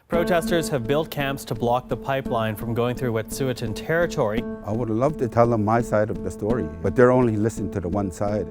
Protesters have built camps to block the pipeline from going through Wet'suwet'en territory. I would love to tell them my side of the story, but they're only listening to the one side.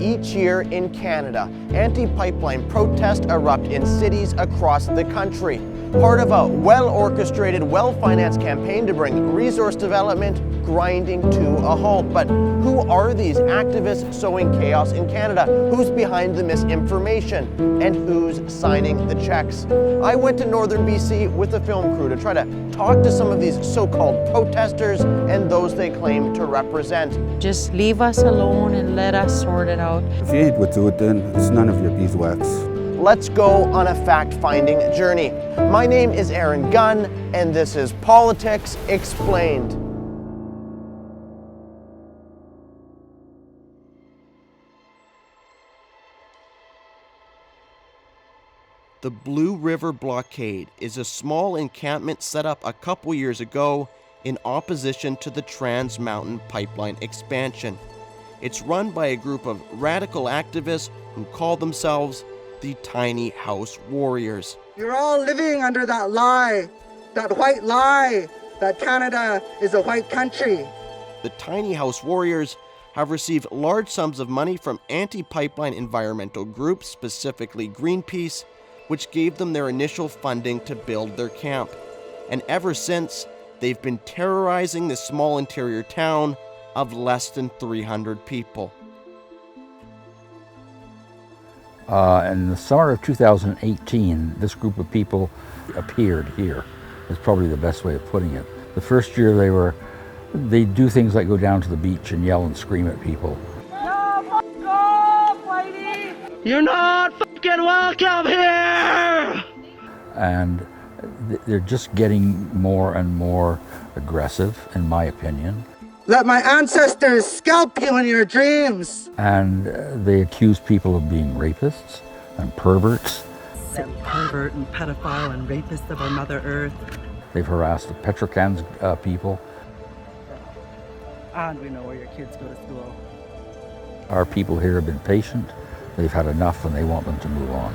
Each year in Canada, anti-pipeline protests erupt in cities across the country. Part of a well-orchestrated, well-financed campaign to bring resource development grinding to a halt. But who are these activists sowing chaos in Canada? Who's behind the misinformation? And who's signing the checks? I went to Northern B.C. with a film crew to try to talk to some of these so-called protesters and those they claim to represent. Just leave us alone and let us sort it out. If you hate Wet'suwet'en, it's none of your beeswax. Let's go on a fact-finding journey. My name is Aaron Gunn, and this is Politics Explained. The Blue River Blockade is a small encampment set up a couple years ago in opposition to the Trans Mountain Pipeline expansion. It's run by a group of radical activists who call themselves the Tiny House Warriors. You're all living under that lie, that white lie, that Canada is a white country. The Tiny House Warriors have received large sums of money from anti-pipeline environmental groups, specifically Greenpeace, which gave them their initial funding to build their camp. And ever since, they've been terrorizing this small interior town of less than 300 people. In the summer of 2018, this group of people appeared here, is probably the best way of putting it. The first year they do things like go down to the beach and yell and scream at people. No, fuck off, lady! You're not fucking welcome here! And they're just getting more and more aggressive, in my opinion. Let my ancestors scalp you in your dreams! And they accuse people of being rapists and perverts. Sick pervert and pedophile and rapist of our Mother Earth. They've harassed the Petrocans people. And we know where your kids go to school. Our people here have been patient. They've had enough and they want them to move on.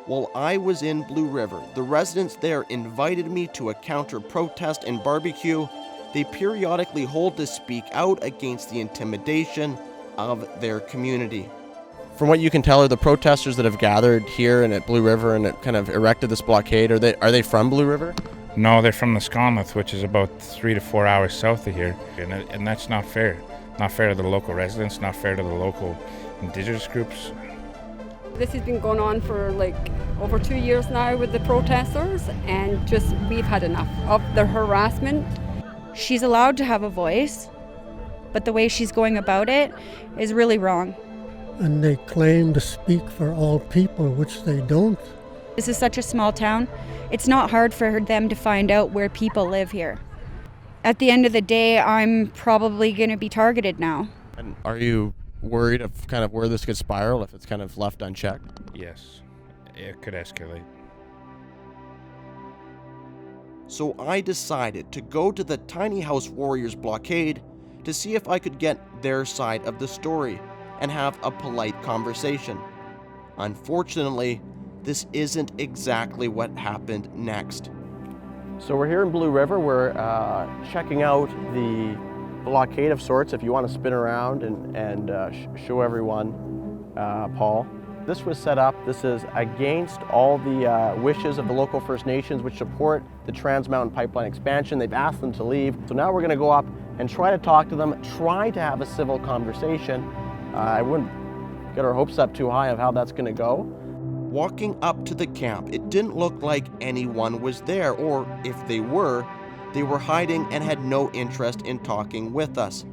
While I was in Blue River, the residents there invited me to a counter-protest and barbecue they periodically hold to speak out against the intimidation of their community. From what you can tell, are the protesters that have gathered here and at Blue River and kind of erected this blockade, are they from Blue River? No, they're from the Sconlith, which is about 3 to 4 hours south of here, and that's not fair. Not fair to the local residents, not fair to the local indigenous groups. This has been going on for like over 2 years now with the protesters, and just we've had enough of the harassment. She's allowed to have a voice, but the way she's going about it is really wrong. And they claim to speak for all people, which they don't. This is such a small town. It's not hard for them to find out where people live here. At the end of the day, I'm probably going to be targeted now. And are you worried of kind of where this could spiral if it's kind of left unchecked? Yes, it could escalate. So I decided to go to the Tiny House Warriors blockade to see if I could get their side of the story and have a polite conversation. Unfortunately, this isn't exactly what happened next. So we're here in Blue River. We're checking out the blockade of sorts, if you want to spin around and show everyone, Paul. This was set up, this is against all the wishes of the local First Nations which support the Trans Mountain Pipeline expansion. They've asked them to leave. So now we're going to go up and try to talk to them, try to have a civil conversation. I wouldn't get our hopes up too high of how that's going to go. Walking up to the camp, it didn't look like anyone was there, or if they were hiding and had no interest in talking with us.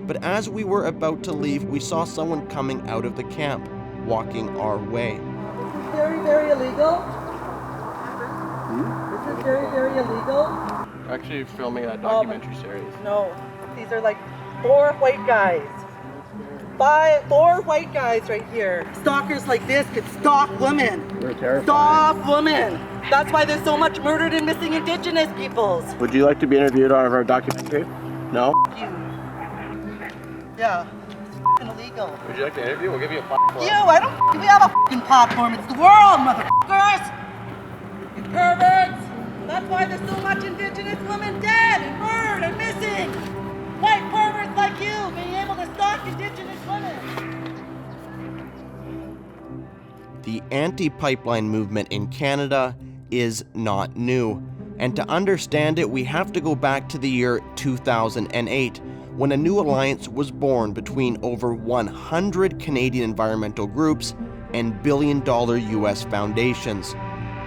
But as we were about to leave, we saw someone coming out of the camp, walking our way. This is very, very illegal. This is very, very illegal. Actually filming a documentary series. No, these are like 4 white guys. 4 white guys right here. Stalkers like this could stalk women. We're terrified. Stalk women. That's why there's so much murdered and missing Indigenous peoples. Would you like to be interviewed on our documentary? No? You. Yeah, it's f***ing illegal. Would you like to interview? We'll give you a platform. You, I don't. We have a f***ing platform. It's the world, motherfuckers. That's why there's so much Indigenous women dead and burned and missing. White perverts like you being able to stalk Indigenous women. The anti-pipeline movement in Canada is not new, and to understand it, we have to go back to the year 2008, when a new alliance was born between over 100 Canadian environmental groups and billion-dollar US foundations.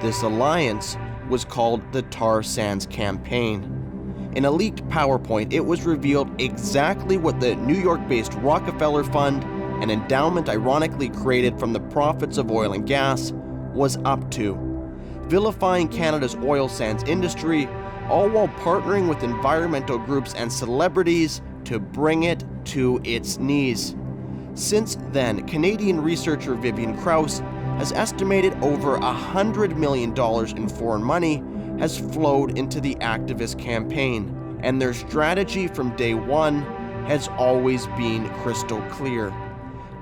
This alliance was called the Tar Sands Campaign. In a leaked PowerPoint, it was revealed exactly what the New York-based Rockefeller Fund, an endowment ironically created from the profits of oil and gas, was up to, vilifying Canada's oil sands industry, all while partnering with environmental groups and celebrities to bring it to its knees. Since then, Canadian researcher Vivian Krause has estimated over $100 million in foreign money has flowed into the activist campaign, and their strategy from day one has always been crystal clear: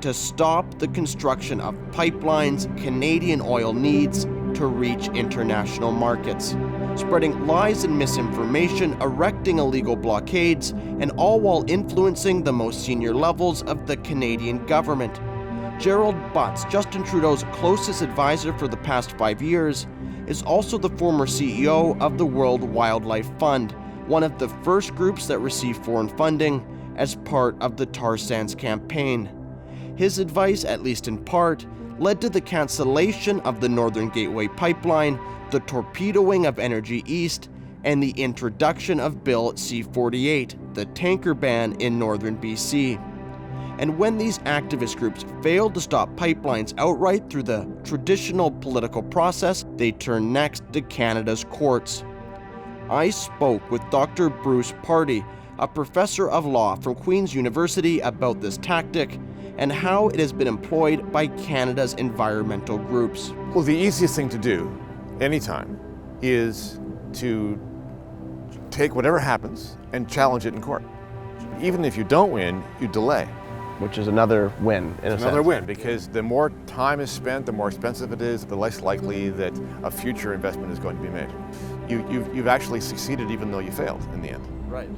to stop the construction of pipelines Canadian oil needs to reach international markets, spreading lies and misinformation, erecting illegal blockades, and all while influencing the most senior levels of the Canadian government. Gerald Butts, Justin Trudeau's closest advisor for the past 5 years, is also the former CEO of the World Wildlife Fund, one of the first groups that received foreign funding as part of the Tar Sands campaign. His advice, at least in part, led to the cancellation of the Northern Gateway pipeline, the torpedoing of Energy East, and the introduction of Bill C-48, the tanker ban in Northern B.C. And when these activist groups failed to stop pipelines outright through the traditional political process, they turned next to Canada's courts. I spoke with Dr. Bruce Pardy, a professor of law from Queen's University, about this tactic and how it has been employed by Canada's environmental groups. Well, the easiest thing to do anytime is to take whatever happens and challenge it in court. Even if you don't win, you delay. Which is another win, in a sense. Another win, because the more time is spent, the more expensive it is, the less likely that a future investment is going to be made. You've actually succeeded even though you failed in the end. Right.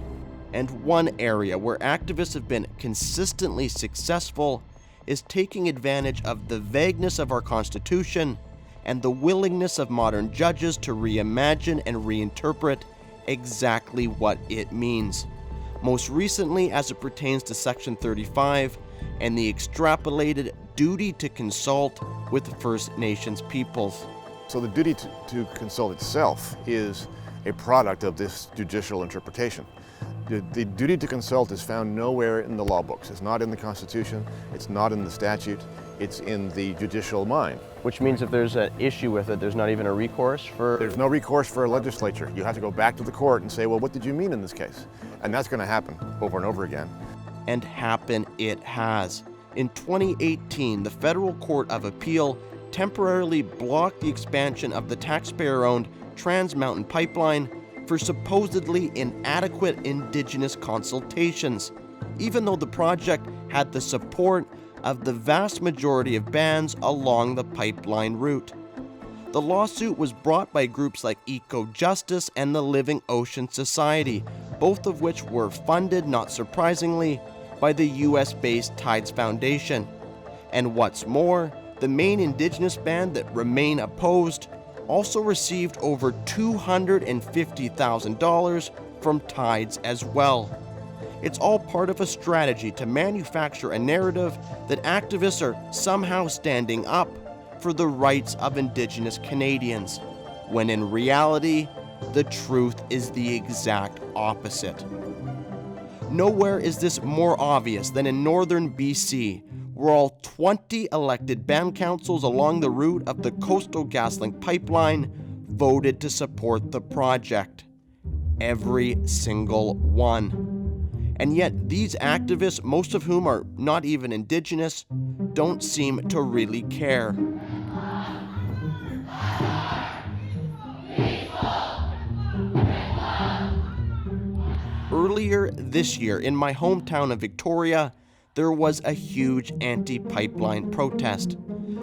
And one area where activists have been consistently successful is taking advantage of the vagueness of our Constitution and the willingness of modern judges to reimagine and reinterpret exactly what it means. Most recently as it pertains to Section 35 and the extrapolated duty to consult with First Nations peoples. So the duty to consult itself is a product of this judicial interpretation. The duty to consult is found nowhere in the law books. It's not in the Constitution, it's not in the statute, it's in the judicial mind. Which means if there's an issue with it, there's not even a recourse for... There's no recourse for a legislature. You have to go back to the court and say, well, what did you mean in this case? And that's going to happen over and over again. And happen it has. In 2018, the Federal Court of Appeal temporarily blocked the expansion of the taxpayer-owned Trans Mountain Pipeline for supposedly inadequate Indigenous consultations, even though the project had the support of the vast majority of bands along the pipeline route. The lawsuit was brought by groups like Eco Justice and the Living Ocean Society, both of which were funded, not surprisingly, by the US-based Tides Foundation. And what's more, the main Indigenous band that remain opposed also received over $250,000 from Tides as well. It's all part of a strategy to manufacture a narrative that activists are somehow standing up for the rights of Indigenous Canadians, when in reality, the truth is the exact opposite. Nowhere is this more obvious than in Northern B.C., where all 20 elected band councils along the route of the Coastal GasLink pipeline voted to support the project. Every single one. And yet these activists, most of whom are not even Indigenous, don't seem to really care. Earlier this year, in my hometown of Victoria, there was a huge anti-pipeline protest.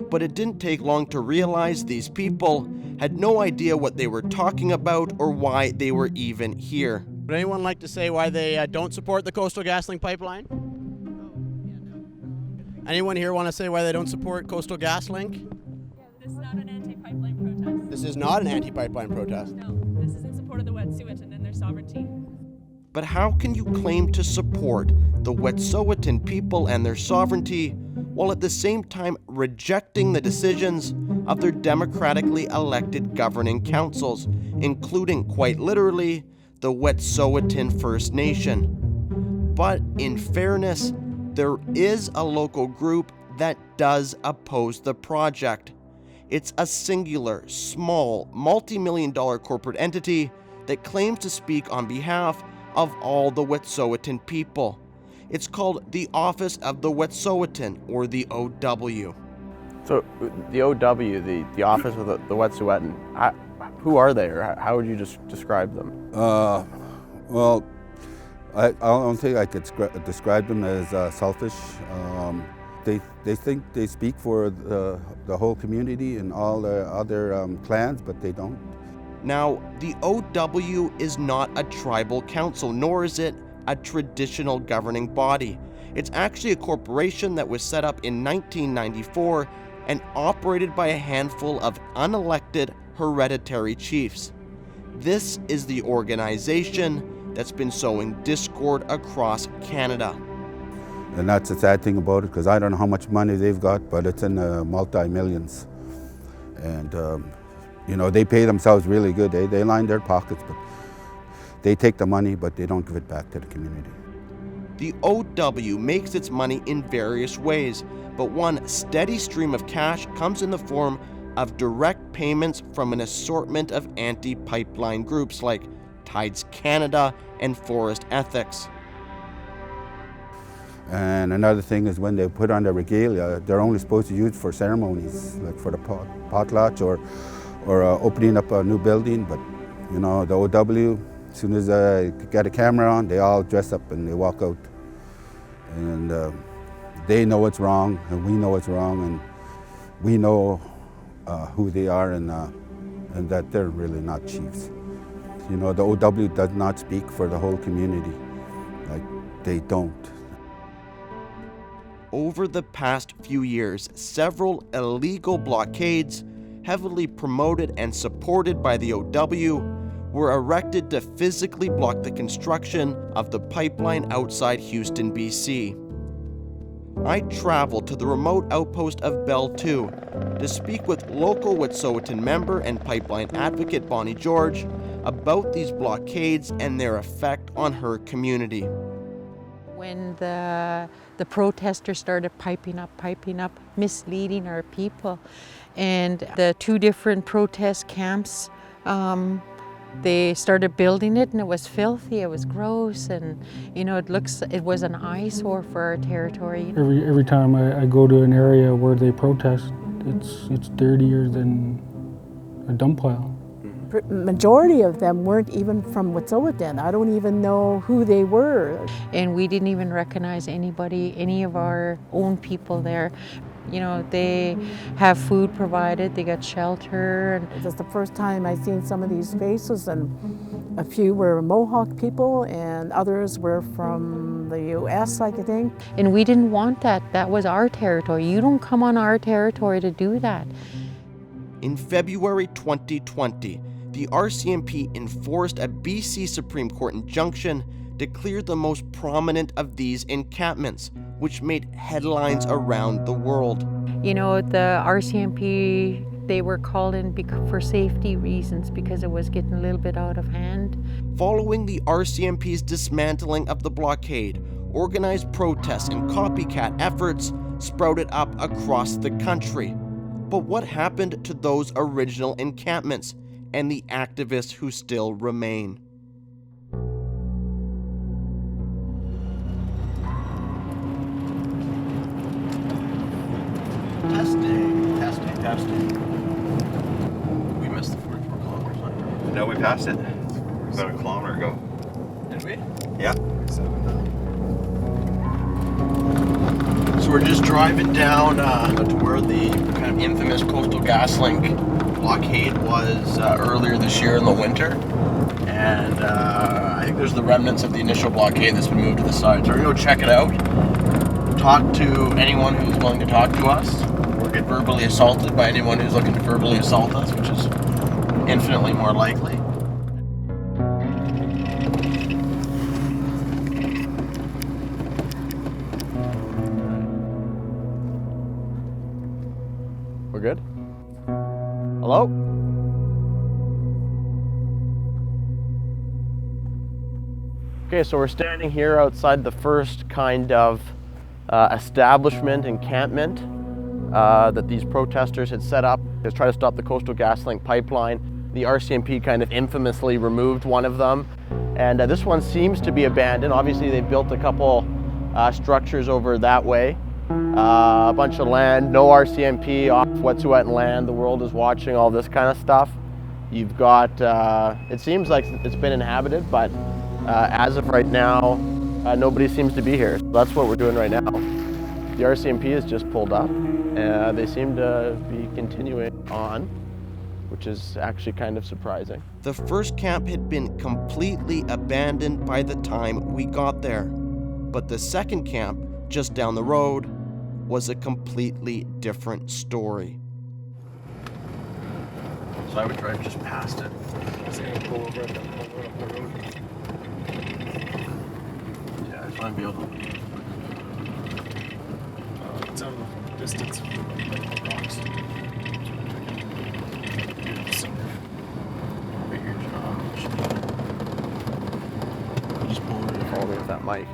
But it didn't take long to realize these people had no idea what they were talking about or why they were even here. Would anyone like to say why they don't support the Coastal GasLink pipeline? Anyone here want to say why they don't support Coastal GasLink? This is not an anti-pipeline protest. This is not an anti-pipeline protest. No, this is in support of the Wet'suwet'en and their sovereignty. But how can you claim to support the Wet'suwet'en people and their sovereignty while at the same time rejecting the decisions of their democratically elected governing councils, including, quite literally, the Wet'suwet'en First Nation? But in fairness, there is a local group that does oppose the project. It's a singular, small, multi-million-dollar corporate entity that claims to speak on behalf of all the Wet'suwet'en people. It's called the Office of the Wet'suwet'en, or the OW. So the OW, the Office of the Wet'suwet'en, who are they, or how would you just describe them? Well, I don't think I could describe them as selfish. They think they speak for the whole community and all the other clans, but they don't. Now, the OW is not a tribal council, nor is it a traditional governing body. It's actually a corporation that was set up in 1994 and operated by a handful of unelected hereditary chiefs. This is the organization that's been sowing discord across Canada. And that's the sad thing about it, because I don't know how much money they've got, but it's in multi-millions. And they pay themselves really good. They line their pockets, but they take the money, but they don't give it back to the community. The OW makes its money in various ways, but one steady stream of cash comes in the form of direct payments from an assortment of anti-pipeline groups like Tides Canada and Forest Ethics. And another thing is when they put on their regalia, they're only supposed to use for ceremonies, like for the potlatch or opening up a new building. But the OW, as soon as they get a camera on, they all dress up and they walk out. And they know it's wrong, and we know it's wrong, and we know who they are, and that they're really not chiefs. The OW does not speak for the whole community. Like, they don't. Over the past few years, several illegal blockades, heavily promoted and supported by the OW, were erected to physically block the construction of the pipeline outside Houston, B.C. I traveled to the remote outpost of Belle 2 to speak with local Wet'suwet'en member and pipeline advocate Bonnie George about these blockades and their effect on her community. When the protesters started piping up, misleading our people, and the two different protest camps, they started building it, and it was filthy, it was gross, and it was an eyesore for our territory. Every time I go to an area where they protest, it's dirtier than a dump pile. Majority of them weren't even from Wet'suwet'en. I don't even know who they were. And we didn't even recognize anybody, any of our own people there. They have food provided, they got shelter. It was the first time I seen some of these faces, and a few were Mohawk people and others were from the US, I think. And we didn't want that. That was our territory. You don't come on our territory to do that. In February 2020, the RCMP enforced a BC Supreme Court injunction to clear the most prominent of these encampments, which made headlines around the world. The RCMP, they were called in for safety reasons because it was getting a little bit out of hand. Following the RCMP's dismantling of the blockade, organized protests and copycat efforts sprouted up across the country. But what happened to those original encampments and the activists who still remain? Testing. We missed the 44 kilometers line. No, we passed it. About a kilometer ago. Did we? Yeah. So we're just driving down to where the kind of infamous Coastal GasLink blockade was earlier this year in the winter. And I think there's the remnants of the initial blockade that's been moved to the side. So we're going to go check it out, talk to anyone who's willing to talk to us, or get verbally assaulted by anyone who's looking to verbally assault us, which is infinitely more likely. We're good? Hello? Okay, so we're standing here outside the first kind of establishment, encampment that these protesters had set up to try to stop the Coastal GasLink pipeline. The RCMP kind of infamously removed one of them, and this one seems to be abandoned. Obviously, they built a couple structures over that way. A bunch of land, no RCMP, off Wet'suwet'en land, the world is watching, all this kind of stuff. You've got, it seems like it's been inhabited, but as of right now, nobody seems to be here. So that's what we're doing right now. The RCMP is just pulled up, and they seem to be continuing on, which is actually kind of surprising. The first camp had been completely abandoned by the time we got there, but the second camp, just down the road, was a completely different story. So I would drive just past it. It's going to go over up the road. Yeah, I just want to be able to... It's out of distance from the rocks. Just pull over and follow me with that mic.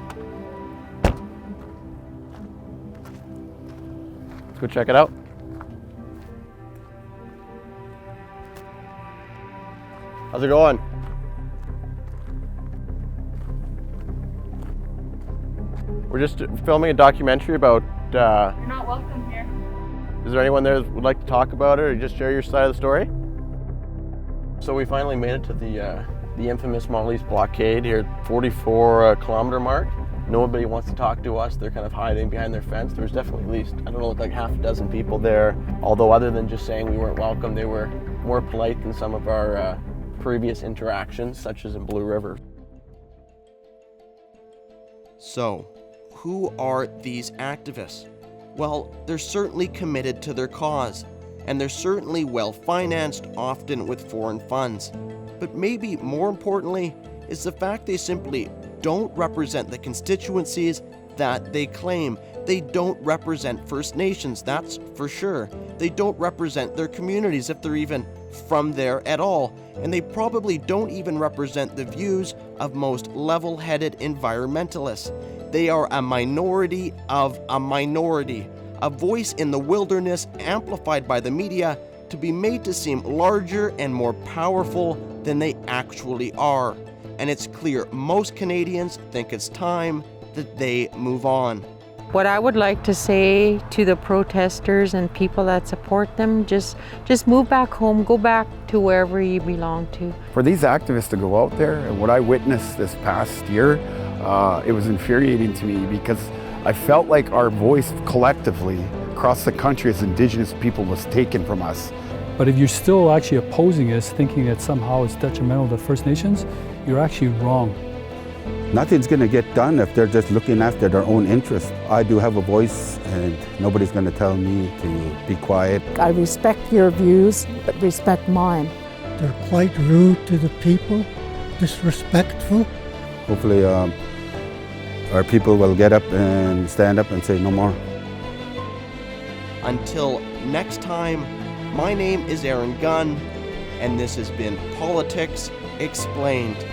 Let's go check it out. How's it going? We're just filming a documentary about... You're not welcome here. Is there anyone there that would like to talk about it or just share your side of the story? So we finally made it to the infamous Molly's blockade here at 44 kilometer mark. Nobody wants to talk to us. They're kind of hiding behind their fence. There was definitely at least, I don't know, like half a dozen people there. Although other than just saying we weren't welcome, they were more polite than some of our previous interactions, such as in Blue River. So, who are these activists? Well, they're certainly committed to their cause, and they're certainly well-financed, often with foreign funds. But maybe more importantly is the fact they simply don't represent the constituencies that they claim. They don't represent First Nations, that's for sure. They don't represent their communities if they're even from there at all. And they probably don't even represent the views of most level-headed environmentalists. They are a minority of a minority, a voice in the wilderness amplified by the media to be made to seem larger and more powerful than they actually are. And it's clear most Canadians think it's time that they move on. What I would like to say to the protesters and people that support them, just move back home, go back to wherever you belong to. For these activists to go out there, and what I witnessed this past year, it was infuriating to me because I felt like our voice collectively across the country as Indigenous people was taken from us. But if you're still actually opposing us, thinking that somehow it's detrimental to First Nations, you're actually wrong. Nothing's going to get done if they're just looking after their own interests. I do have a voice, and nobody's going to tell me to be quiet. I respect your views, but respect mine. They're quite rude to the people, disrespectful. Hopefully our people will get up and stand up and say no more. Until next time, my name is Aaron Gunn, and this has been Politics Explained.